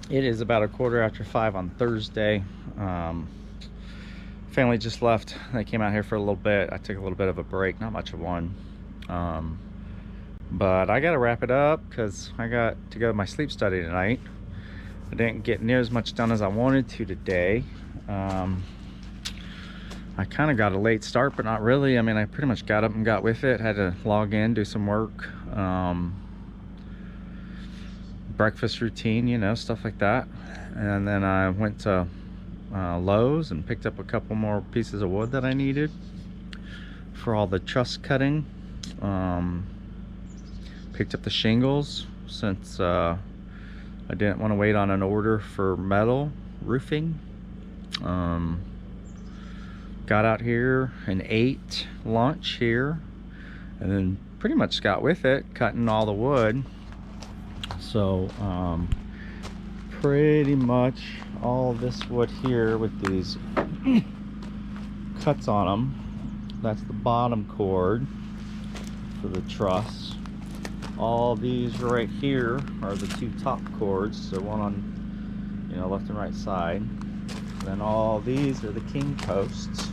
It is about 5:15 on Thursday. Family just left. They came out here for a little bit. I took a little bit of a break, not much of one. But I gotta wrap it up because I got to go to my sleep study tonight. I didn't get near as much done as I wanted to today. I kind of got a late start, but not really. I mean, I pretty much got up and got with it. Had to log in, do some work, breakfast routine, you know, stuff like that. And then I went to Lowe's and picked up a couple more pieces of wood that I needed for all the truss cutting. Picked up the shingles since I didn't want to wait on an order for metal roofing. Got out here and ate lunch here, and then pretty much got with it, cutting all the wood. So pretty much all this wood here with these cuts on them, that's the bottom cord for the truss. All these right here are the two top cords, so one on, you know, left and right side. Then all these are the king posts.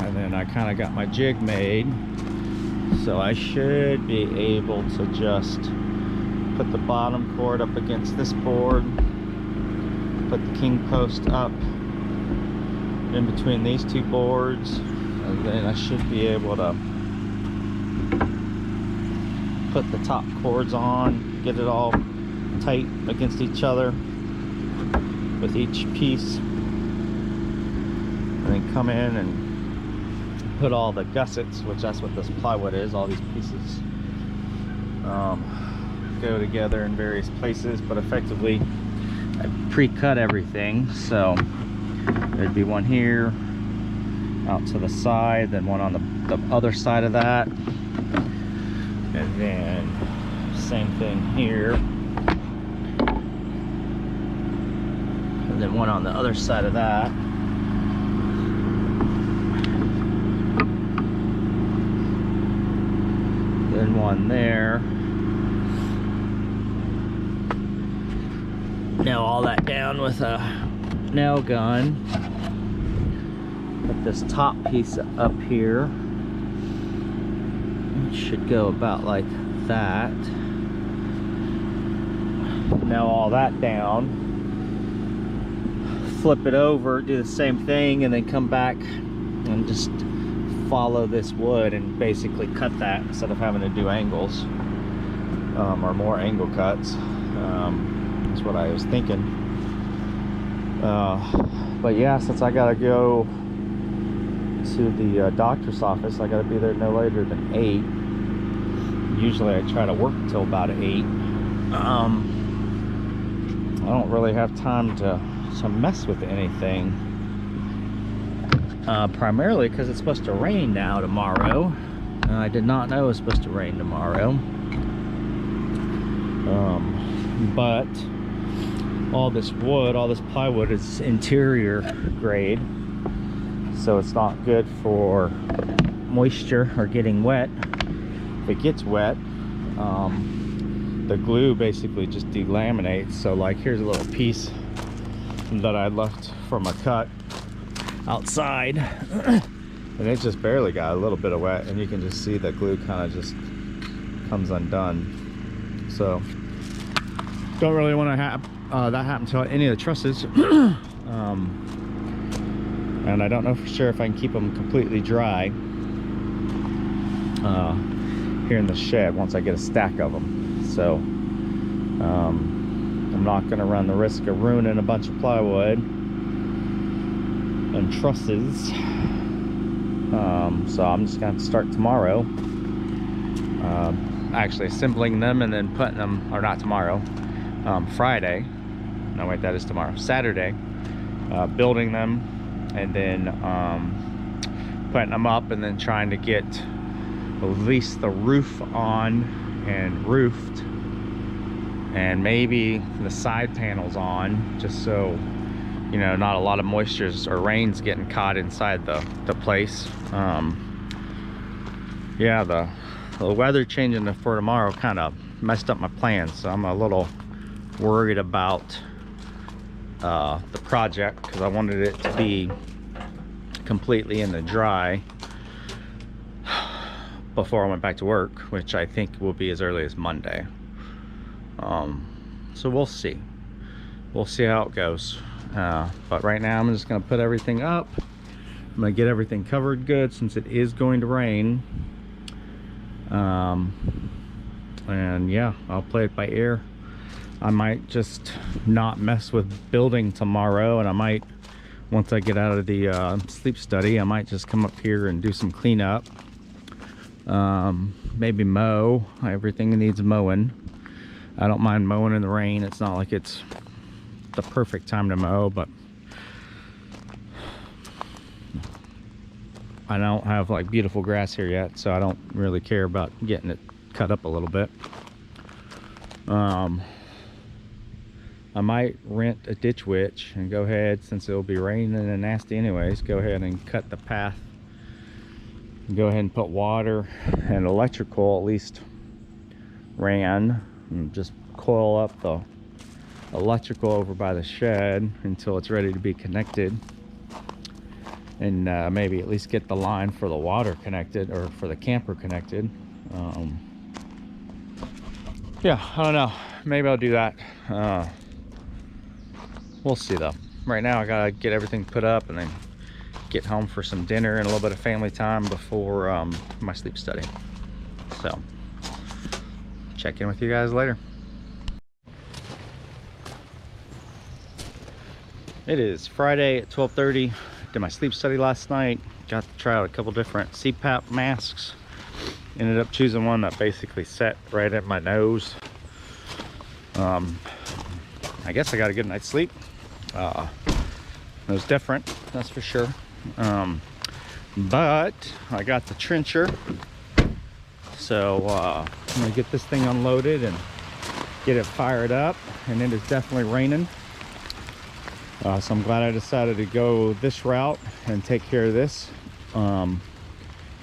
And then I kind of got my jig made, so I should be able to just put the bottom cord up against this board, put the king post up in between these two boards, and then I should be able to put the top cords on, get it all tight against each other with each piece, and then come in and put all the gussets, which that's what this plywood is, all these pieces go together in various places, but effectively I pre-cut everything. So there'd be one here out to the side, then one on the other side of that, and then same thing here, and then one on the other side of that. Then one there. Nail all that down with a nail gun. Put this top piece up here. It should go about like that. Nail all that down. Flip it over, do the same thing, and then come back and just follow this wood and basically cut that instead of having to do angles, or more angle cuts. That's what I was thinking. But yeah, since I gotta go to the doctor's office, I gotta be there no later than 8. Usually I try to work till about 8. I don't really have time to mess with anything. Primarily because it's supposed to rain now tomorrow. I did not know it was supposed to rain tomorrow. But all this wood, all this plywood is interior grade, so it's not good for moisture or getting wet. If it gets wet, the glue basically just delaminates. So like, here's a little piece that I left from a cut outside, and it just barely got a little bit of wet, and you can just see the glue kind of just comes undone. So don't really want to have that happen to any of the trusses. And I don't know for sure if I can keep them completely dry here in the shed once I get a stack of them. So I'm not going to run the risk of ruining a bunch of plywood and trusses. So I'm just going to start tomorrow, actually assembling them and then putting them, or not tomorrow, Friday. No wait, that is tomorrow. Saturday, building them and then putting them up, and then trying to get at least the roof on and roofed, and maybe the side panels on, just so, you know, not a lot of moisture or rain's getting caught inside the place. Yeah, the weather changing for tomorrow kind of messed up my plans, so I'm a little worried about the project, because I wanted it to be completely in the dry before I went back to work, which I think will be as early as Monday. So we'll see how it goes. But right now I'm just gonna put everything up. I'm gonna get everything covered good since it is going to rain. And yeah, I'll play it by ear. I might just not mess with building tomorrow, and I might, once I get out of the sleep study, I might just come up here and do some cleanup. Maybe mow. Everything needs mowing. I don't mind mowing in the rain. It's not like it's the perfect time to mow, but I don't have like beautiful grass here yet, so I don't really care about getting it cut up a little bit. I might rent a ditch witch and go ahead, since it'll be raining and nasty anyways, go ahead and cut the path. Go ahead and put water and electrical at least ran, and just coil up the electrical over by the shed until it's ready to be connected, and maybe at least get the line for the water connected, or for the camper connected. Yeah, I don't know, maybe I'll do that. We'll see though. Right now I gotta get everything put up and then get home for some dinner and a little bit of family time before my sleep study. So check in with you guys later. It is Friday at 12:30. Did my sleep study last night. Got to try out a couple different CPAP masks. Ended up choosing one that basically set right at my nose. I guess I got a good night's sleep. It was different, that's for sure. But I got the trencher, so I'm gonna get this thing unloaded and get it fired up. And it is definitely raining, so I'm glad I decided to go this route and take care of this,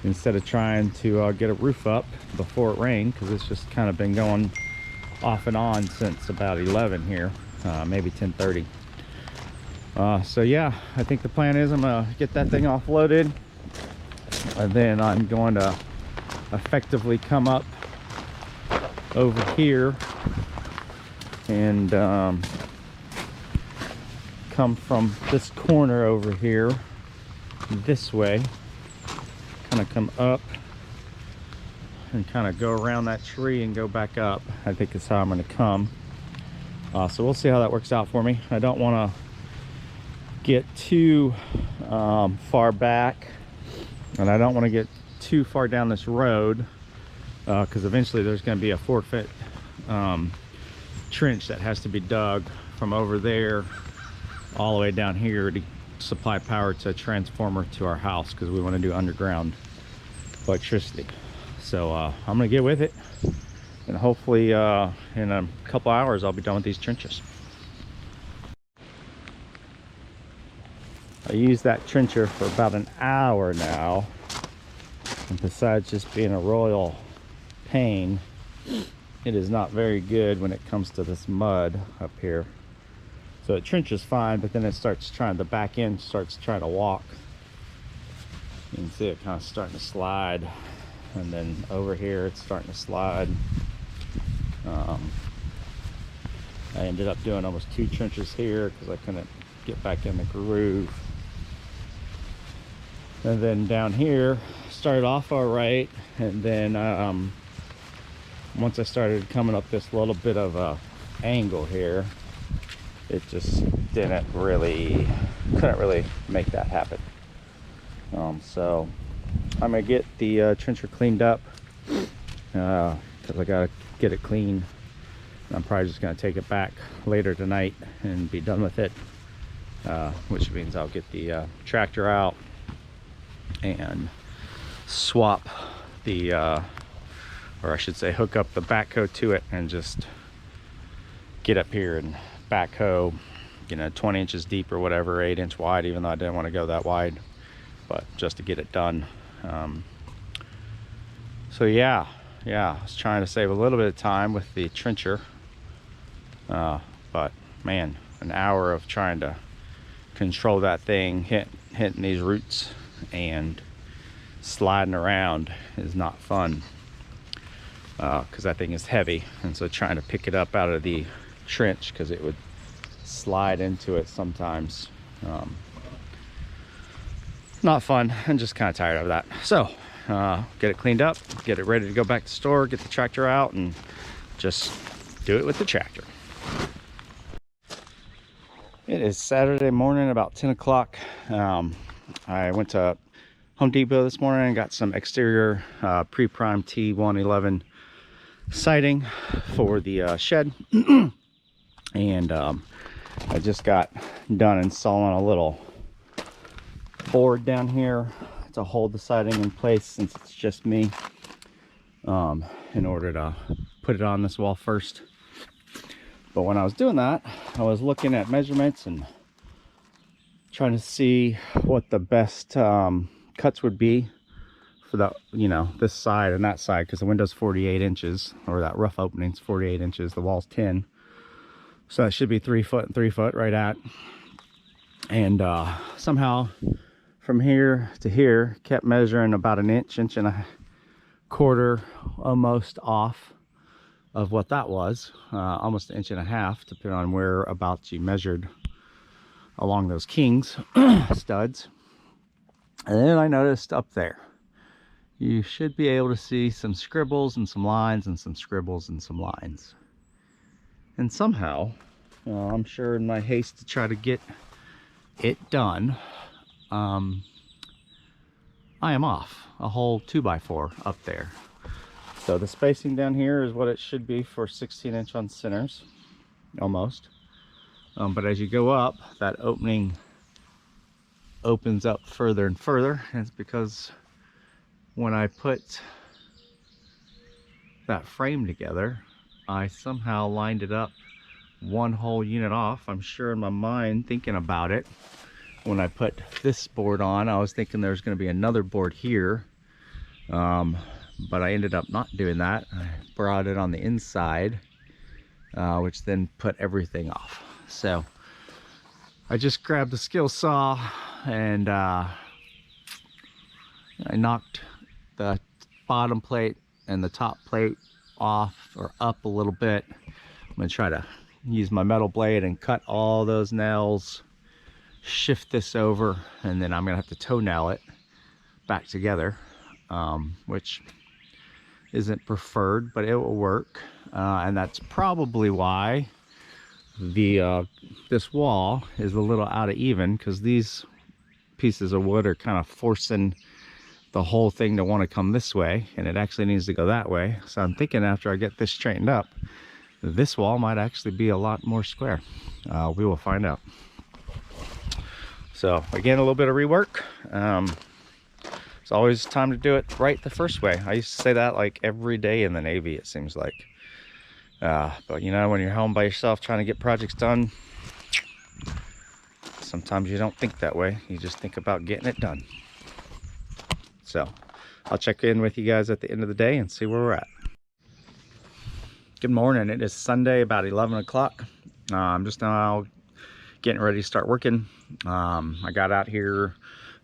instead of trying to get a roof up before it rained, because it's just kind of been going off and on since about 11 here, maybe 10:30. So yeah, I think the plan is I'm gonna get that thing offloaded, and then I'm going to effectively come up over here and come from this corner over here this way, kind of come up and kind of go around that tree and go back up. I think is how I'm going to come. So we'll see how that works out for me. I don't want to get too far back, and I don't want to get too far down this road, because eventually there's going to be a 4-foot trench that has to be dug from over there all the way down here to supply power to a transformer to our house, because we want to do underground electricity. So I'm gonna get with it, and hopefully in a couple hours I'll be done with these trenches. I used that trencher for about an hour now, and besides just being a royal pain, it is not very good when it comes to this mud up here. So it trenches fine, but then it starts trying, the back end starts trying to walk. You can see it kind of starting to slide, and then over here it's starting to slide. I ended up doing almost 2 trenches here because I couldn't get back in the groove. And then down here started off all right, and then once I started coming up this little bit of a angle here, it just couldn't really make that happen. So I'm gonna get the trencher cleaned up, because I gotta get it clean. I'm probably just gonna take it back later tonight and be done with it, which means I'll get the tractor out and swap the or I should say hook up the backhoe to it, and just get up here and backhoe, 20 inches deep or whatever, 8-inch wide, even though I didn't want to go that wide, but just to get it done. So yeah, yeah, I was trying to save a little bit of time with the trencher, but man, an hour of trying to control that thing hitting these roots and sliding around is not fun, because that thing is heavy, and so trying to pick it up out of the trench, because it would slide into it sometimes, not fun, and just kind of tired of that. So get it cleaned up, get it ready to go back to the store, get the tractor out, and just do it with the tractor. It is Saturday morning, about 10 o'clock. I went to Home Depot this morning and got some exterior pre-prime T111 siding for the shed. And I just got done installing a little board down here to hold the siding in place, since it's just me, in order to put it on this wall first. But when I was doing that, I was looking at measurements and trying to see what the best cuts would be for the, you know, this side and that side, because the window's 48 inches, or that rough opening's 48 inches, the wall's 10, so that should be 3 foot and 3 foot right at. And somehow from here to here kept measuring about an inch and a quarter almost off of what that was, almost an inch and a half, depending on whereabouts you measured along those kings studs. And then I noticed up there, you should be able to see some scribbles and some lines and some scribbles and some lines. And somehow, I'm sure in my haste to try to get it done, I am off a whole 2x4 up there. So the spacing down here is what it should be for 16-inch on centers, almost. But as you go up, that opening opens up further and further. And it's because when I put that frame together, I somehow lined it up one whole unit off. I'm sure in my mind, thinking about it, when I put this board on, I was thinking there's going to be another board here. But I ended up not doing that. I brought it on the inside, which then put everything off. So I just grabbed the skill saw and I knocked the bottom plate and the top plate off, or up a little bit. I'm gonna try to use my metal blade and cut all those nails, shift this over, and then I'm gonna have to toe nail it back together, which isn't preferred, but it will work. And that's probably why the this wall is a little out of even, because these pieces of wood are kind of forcing the whole thing to want to come this way, and it actually needs to go that way. So I'm thinking after I get this straightened up, this wall might actually be a lot more square. We will find out. So again, a little bit of rework. It's always time to do it right the first way. I used to say that like every day in the Navy, it seems like. But you know, when you're home by yourself trying to get projects done, sometimes you don't think that way. You just think about getting it done. So I'll check in with you guys at the end of the day and see where we're at. Good morning. It is Sunday, about 11 o'clock. I'm just now getting ready to start working. I got out here.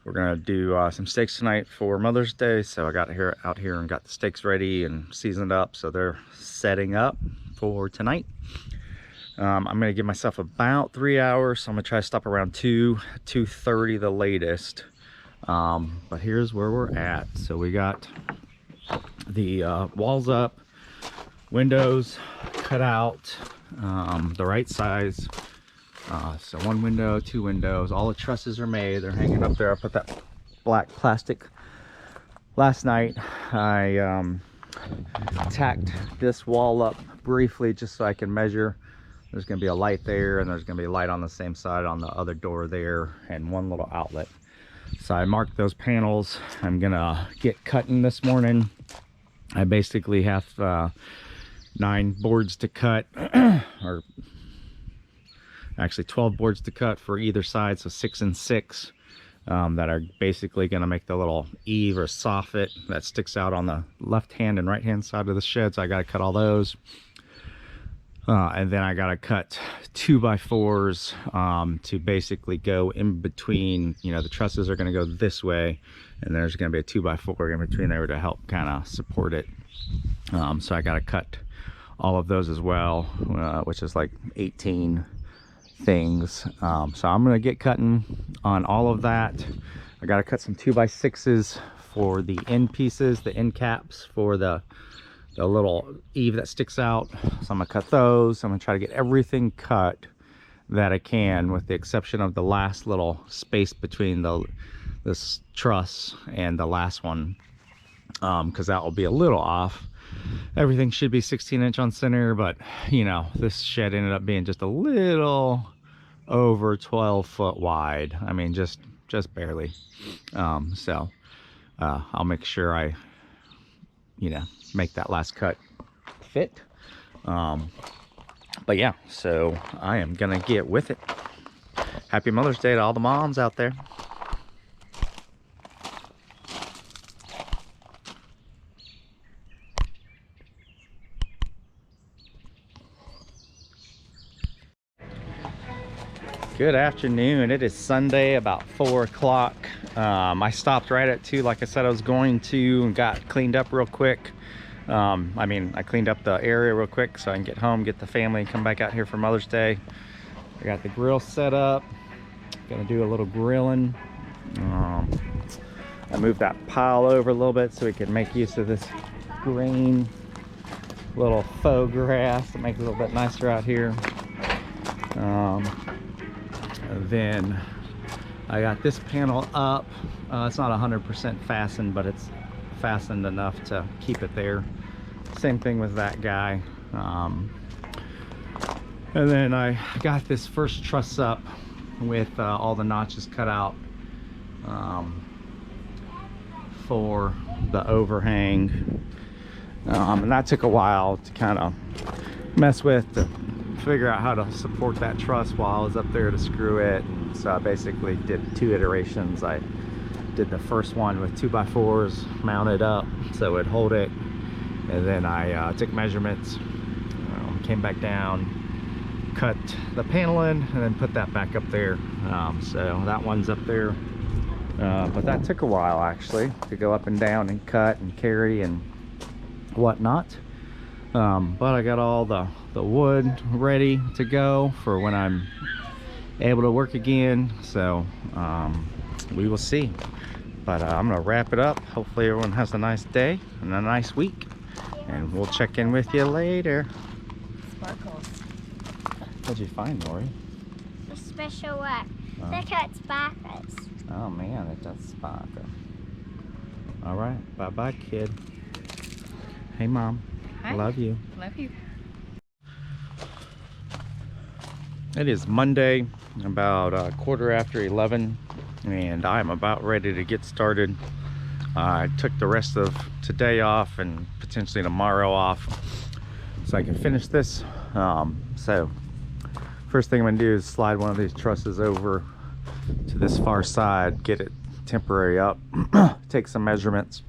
We're gonna do some steaks tonight for Mother's Day, so I got out here and got the steaks ready and seasoned up, so they're setting up for tonight. I'm gonna give myself about 3 hours, so I'm gonna try to stop around 2:30 the latest. But here's where we're at. So we got the walls up, windows cut out, the right size. So one window, two windows, all the trusses are made, they're hanging up there. I put that black plastic last night. I tacked this wall up briefly just so I can measure. There's going to be a light there, and there's going to be a light on the same side on the other door there, and one little outlet. So I marked those panels. I'm going to get cutting this morning. I basically have 9 boards to cut, or actually 12 boards to cut for either side, so 6 and 6. that are basically going to make the little eave or soffit that sticks out on the left hand and right hand side of the shed. So I got to cut all those. And then I got to cut 2x4s to basically go in between. You know, the trusses are going to go this way, and there's going to be a 2x4 in between there to help kind of support it. So I got to cut all of those as well, which is like 18 things. So I'm going to get cutting on all of that. I got to cut some 2x6s for the end pieces, the end caps for the little eave that sticks out. So I'm gonna cut those. I'm gonna try to get everything cut that I can, with the exception of the last little space between this truss and the last one, because that will be a little off. Everything should be 16-inch on center, but you know, this shed ended up being just a little over 12 foot wide. I mean, just barely. So I'll make sure I, you know, make that last cut fit. But yeah, so I am gonna get with it. Happy Mother's Day to all the moms out there. Good afternoon. It is Sunday, about 4 o'clock. I stopped right at 2 like I said I was going to, and got cleaned up real quick. I cleaned up the area real quick so I can get home, get the family, and come back out here for Mother's Day. I got the grill set up. Gonna do a little grilling. I moved that pile over a little bit so we can make use of this green little faux grass to make it a little bit nicer out here. Then I got this panel up. It's not 100% fastened, but it's fastened enough to keep it there. Same thing with that guy. And then I got this first truss up with all the notches cut out for the overhang. And that took a while to kind of mess with, to figure out how to support that truss while I was up there to screw it. And so I basically did 2 iterations. I did the first one with 2x4s mounted up so it'd hold it, and then I took measurements, came back down, cut the panel in, and then put that back up there. So that one's up there, but that took a while actually to go up and down and cut and carry and whatnot. But I got all the wood ready to go for when I'm able to work again. So we will see. But I'm gonna wrap it up. Hopefully everyone has a nice day and a nice week, and we'll check in with you later. Sparkles. What'd you find, Lori? A special one. Look how it sparkles. Oh man, it does sparkle. All right, bye-bye, kid. Hey, Mom. Hi. Love you. Love you. It is Monday, about 11:15, and I'm about ready to get started. I took the rest of today off and potentially tomorrow off so I can finish this. So first thing I'm gonna do is slide one of these trusses over to this far side, get it temporary up, take some measurements,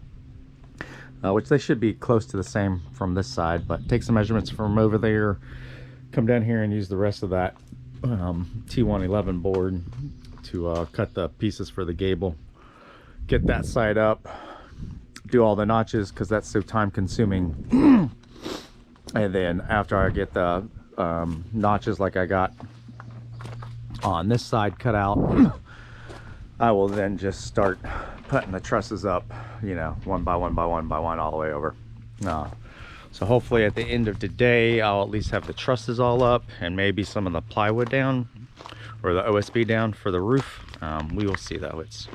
which they should be close to the same from this side, but take some measurements from over there, come down here and use the rest of that T111 board to cut the pieces for the gable, get that side up, do all the notches because that's so time consuming. And then after I get the notches like I got on this side cut out, I will then just start putting the trusses up, you know, one by one by one by one all the way over. So hopefully at the end of today I'll at least have the trusses all up and maybe some of the plywood down or the OSB down for the roof. We will see though. It's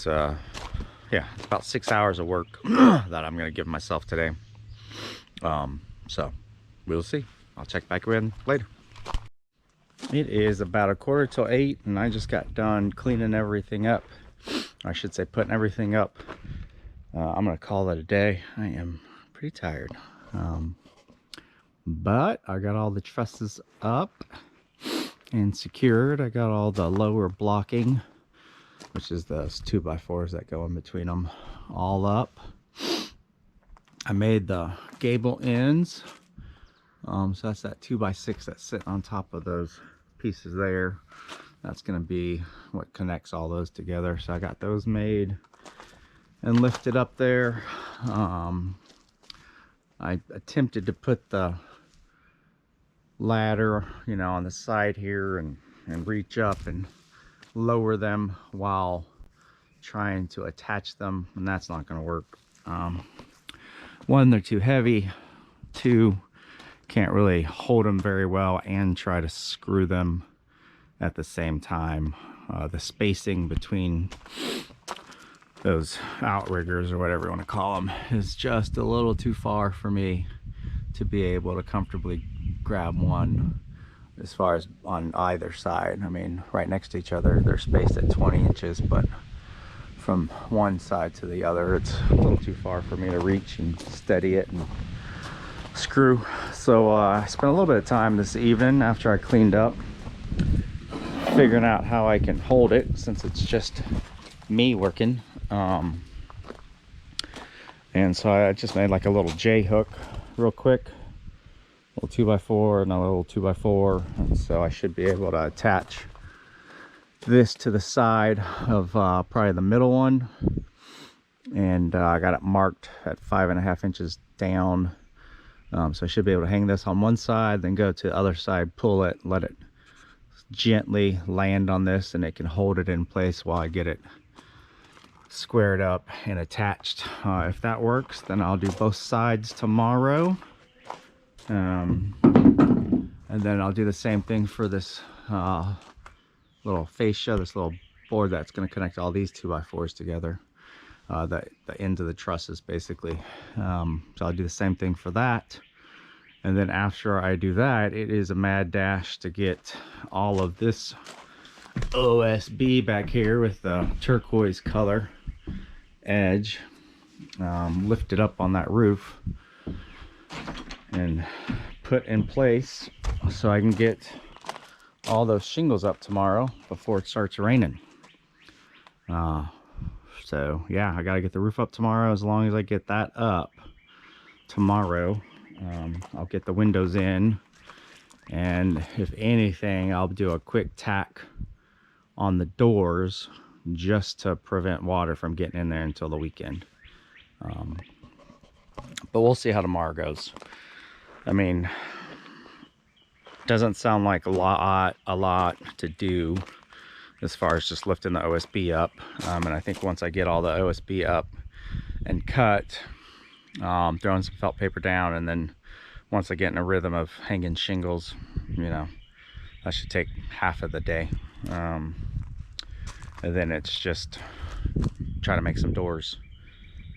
yeah, it's about 6 hours of work that I'm gonna give myself today. So we'll see. I'll check back in later. It is about 7:45 and I just got done cleaning everything up. I should say putting everything up. I'm gonna call it a day. I am pretty tired, but I got all the trusses up and secured. I got all the lower blocking which is those 2x4s that go in between them, all up. I made the gable ends. So that's that 2x6 that's sitting on top of those pieces there. That's going to be what connects all those together. So I got those made and lifted up there. I attempted to put the ladder, you know, on the side here and reach up and lower them while trying to attach them, and that's not going to work. One, they're too heavy. Two, can't really hold them very well and try to screw them at the same time. The spacing between those outriggers, or whatever you want to call them, is just a little too far for me to be able to comfortably grab one as far as on either side. I mean, right next to each other, they're spaced at 20 inches, but from one side to the other, it's a little too far for me to reach and steady it and screw. So I spent a little bit of time this evening after I cleaned up figuring out how I can hold it, since it's just me working. And so I just made like a little J hook real quick, a little 2x4 and a little 2x4, and so I should be able to attach this to the side of probably the middle one. And I got it marked at 5.5 inches down, so I should be able to hang this on one side, then go to the other side, pull it, let it gently land on this, and it can hold it in place while I get it squared up and attached. If that works, then I'll do both sides tomorrow, and then I'll do the same thing for this little fascia, this little board that's going to connect all these 2x4s together, the ends of the trusses basically. So I'll do the same thing for that, and then after I do that, it is a mad dash to get all of this OSB back here with the turquoise color edge lifted up on that roof and put in place so I can get all those shingles up tomorrow before it starts raining. So yeah, I gotta get the roof up tomorrow. As long as I get that up tomorrow, I'll get the windows in, and if anything, I'll do a quick tack on the doors just to prevent water from getting in there until the weekend. But we'll see how tomorrow goes. I mean, doesn't sound like a lot to do as far as just lifting the OSB up. And I think once I get all the OSB up and cut, throwing some felt paper down, and then once I get in a rhythm of hanging shingles, you know, that should take half of the day. And then it's just try to make some doors,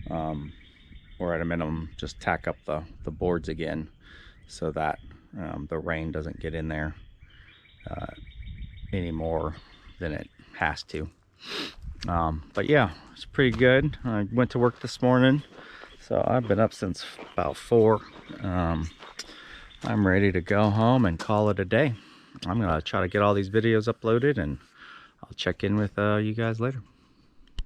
or at a minimum just tack up the boards again, so that the rain doesn't get in there any more than it has to. But yeah, it's pretty good. I went to work this morning, so I've been up since about 4. I'm ready to go home and call it a day. I'm gonna try to get all these videos uploaded, and I'll check in with you guys later.